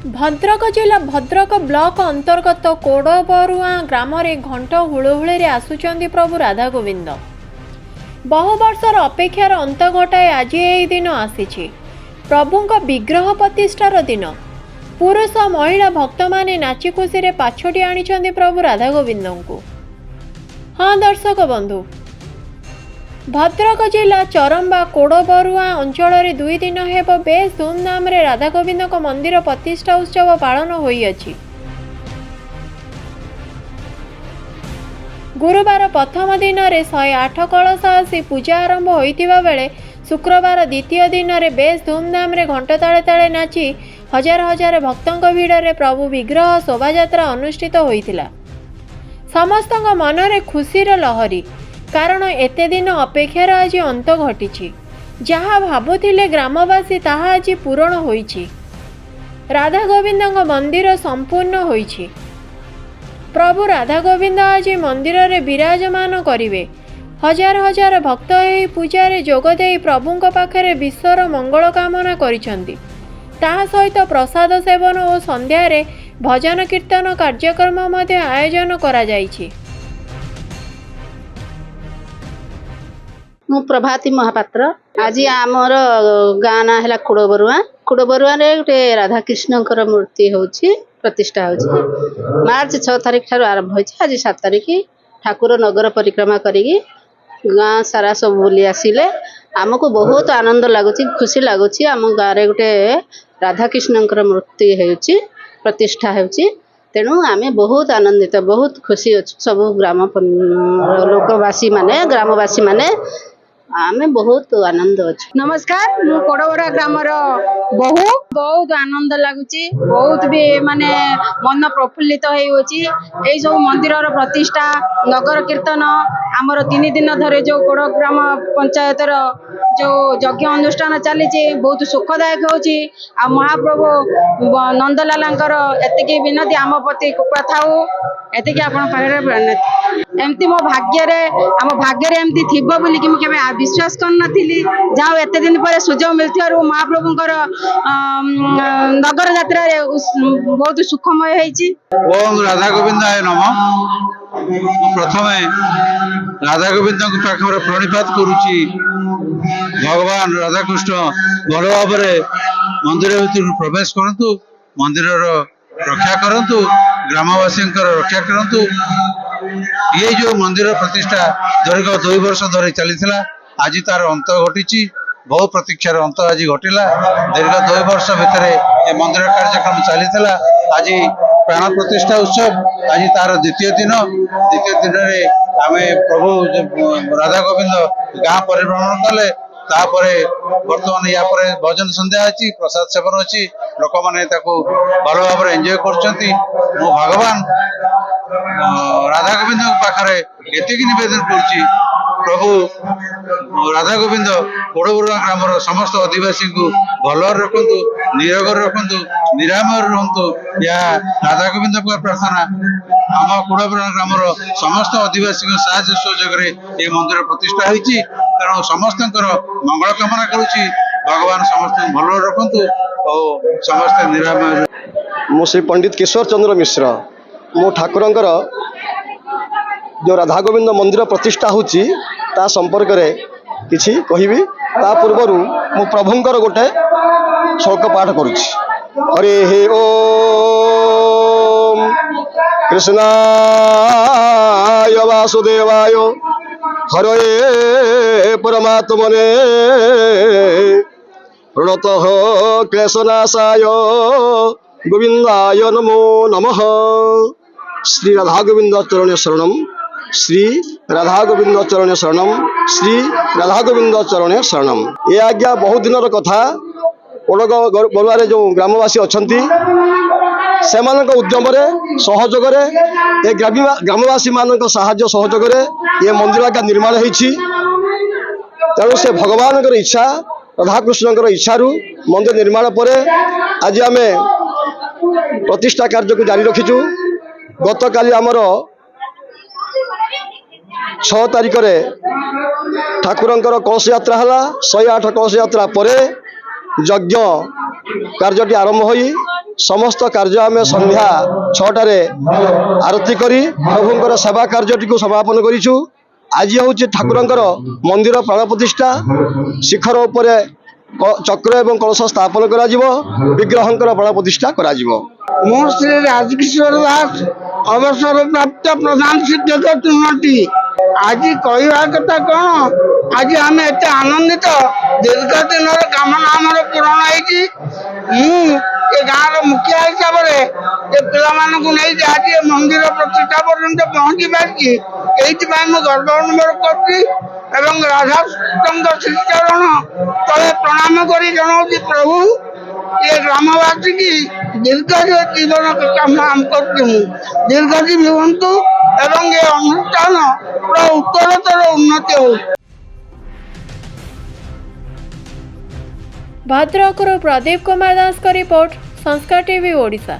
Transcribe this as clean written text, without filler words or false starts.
भद्रक जिला भद्रक ब्लॉक अंतर्गत कोड़बरुआ ग्राम घंट हुलहुली आसुचंदी प्रभु राधा गोविंद। बहु वर्षर अपेक्षार अंत घटाए आज यही दिन आसी प्रभुंक विग्रह प्रतिष्ठार दिन। पुरुष महिला भक्त माने नाची खुशी रे पाछोटी आनी प्रभु राधा गोविंद को। हाँ दर्शक बंधु, भद्रक जिला चरम्बा कोड़बरुआ अंचल 2 दिन हेब बेस धूमधाम रे राधा गोविंद मंदिर प्रतिष्ठा उत्सव पालन होइअछि। गुरुवार प्रथम दिन रे 108 कलश आसी पूजा आरंभ होइतिबा बेले शुक्रवार द्वितीय दिन रे बेस धूमधाम रे घंट ताले ताले नाची हजार हजार भक्तों भिड़ रे प्रभु विग्रह शोभायात्रा अनुष्ठित होइतिला। समस्तଙ୍କ मनरे खुशीर लहरी, कारण एते दिन अपेक्षार आज अंत घटी। जहाँ भावुथिले ग्रामवासी ताहा आज पूरण होइछि। राधा गोविंद मंदिर संपूर्ण होइछि। प्रभु राधा गोविंद आज मंदिर रे विराजमान करिवे। हजार हजार भक्त एही पूजा रे जोग देई प्रभुंक पाखरे विश्वर मंगल कामना करिसंती। ताहा सहित प्रसाद सेवन और संध्या रे भजन कीर्तन कार्यक्रम मध्य आयोजन करा जाइछि। मु प्रभाती महापात्र। आज आमर गाँ ना है कोड़बरुआ। कोड़बरुआ रे गोटे राधाकृष्ण मूर्ति होची प्रतिष्ठा होची। मार्च 6 तारिख ठार आरंभ होची। आज 7 तारिख ठाकुर नगर परिक्रमा करी गाँ सारा सब बुली आसिले। आमको बहुत आनंद लगुच, खुशी लगुच। आम गाँव रे गोटे राधाकृष्ण मूर्ति होची प्रतिष्ठा होची। तेणु आमे बहुत आनंदित, बहुत खुशी अच्छु। सब ग्राम लोकवासी माने ग्रामवासी माने आमे बहुत आनंद अच्छे। नमस्कार, मु कोड़बरा ग्रामर बहु बहुत आनंद लगुची। बहुत भी माने मन प्रफुल्लित होइछि। एई जो मंदिर प्रतिष्ठा नगर कीर्तन आमर 3 दिन धरे जो कोड़ ग्राम पंचायत जो यज्ञ अनुष्ठान चली बहुत सुखदायक होची। आ महाप्रभु नंदलालंकर एतिकी विनती आम प्रति कृपा थाऊ। एतिकी आपण पाखरे विनती। एमती मो भाग्य आम भाग्य एमती थिबो बोली कि केबे विश्वास कर नथिली। जाओ एते दिन पर सुजोग मिलथियारु महाप्रभुंकर नगर यात्रा बहुत सुखमय होइछि। ओम राधा गोविंदाय नमः। प्रथमे राधा गोविंद पाखरे प्रणिपात करुची। भगवान राधाकृष्ण भल भाव मंदिर भीतर प्रवेश करंतु, मंदिर रक्षा करंतु, ग्रामवासी रक्षा करंतु। ये जो मंदिर प्रतिष्ठा दीर्घ 2 वर्ष धरी चली आज तार अंत घटी। बहु प्रतीक्षार अंत आज घटिला। दीर्घ 2 वर्ष भितर ये मंदिर कार्यक्रम चली। आज प्राण प्रतिष्ठा उत्सव आज तार द्वितीय दिन रे आमे प्रभु राधा गोविंद गाँ परिभ्रमण कले। तापरे वर्तमान या परे भजन संध्या अच्छी, प्रसाद सेवन अच्छी, लोक मैंने भल भाव एंजॉय करछंती। मु भगवान राधा गोविंद पाखरे एतिकी निवेदन करुची, प्रभु राधा गोविंद कोड़बरुआ ग्रामर समस्त आदिवासी को भल रखु, निरोग रखु, निरामय रहतु। या राधा गोविंद प्रार्थना आम कोड़बरुआ ग्रामर समस्त आदिवासी साहाय्य सहयोग ये मंदिर प्रतिष्ठा होती। तेणु समस्त मंगल कामना करुची। भगवान समस्त भल रखु और समस्त निरामय। मु श्री पंडित किशोर चंद्र मिश्र। मो ठाकुरंकर जो राधा गोविंद मंदिर प्रतिष्ठा होची ता संपर्क रे किछि कहिबी। ता पूर्व मु प्रभुंकर गोटे श्लोक पाठ करुछि। हरे हे ओम कृष्णाय वासुदेवाय हरे परमात्मने प्रणतः क्लेशनाशाय गोविंदाय नमो नमः। श्री राधा गोविंद चरण शरणम, श्री राधा गोविंद चरण शरणम, श्री राधा गोविंद चरण शरणम। ये आज्ञा बहुत दिन कथा। कोड़बरुआ जो ग्रामवासी अच्छी से उद्यम सहयोग ये ग्रामवासी मान साहाय्य सहयोग ये मंदिर का निर्माण होती। तेणु से भगवान इच्छा राधाकृष्ण इच्छारू मंदिर निर्माण पर आज आम प्रतिष्ठा कार्य को जारी रखीचु। गत काली आमर 6 तारिख रे ठाकुरंकर कलश यात्रा है। 108 कलश यात्रा पर यज्ञ कार्यटी आरंभ होई समस्त कार्य आम संध्या 6टारे आरती करी प्रभुंकर सेवा कार्य समापन करिछु। आज हूँ ठाकुरंकर मंदिर प्राण प्रतिष्ठा शिखर उपर चक्र एवं कलश स्थापन करा जिवो, विग्रहंकर प्राण प्रतिष्ठा करा जिवो। मो श्री राजकिशोर दास अवसर प्राप्त प्रधान शिक्षक चुनटी। आज कहवा कथा कौन, आज आम एत आनंदित दीर्घ दिन कामना आमर पूरण हो। गाँव मुखिया हिसाब से पिला आज मंदिर प्रतिष्ठा पर्यंत पहुंची पारी गर्व अनुभव कर राधाकृष्ण श्रीचरण तले प्रणाम कर जनाऊँ प्रभु ये ग्रामवासी की दीर्घ जीवन कामना दीर्घजीवी हूँ एवं ये अनुष्ठान पूरा उत्तरोत्तर उन्नति हो। भद्रकରୁ प्रदीप कुमार दास का रिपोर्ट संस्कार टीवी ओडिशा।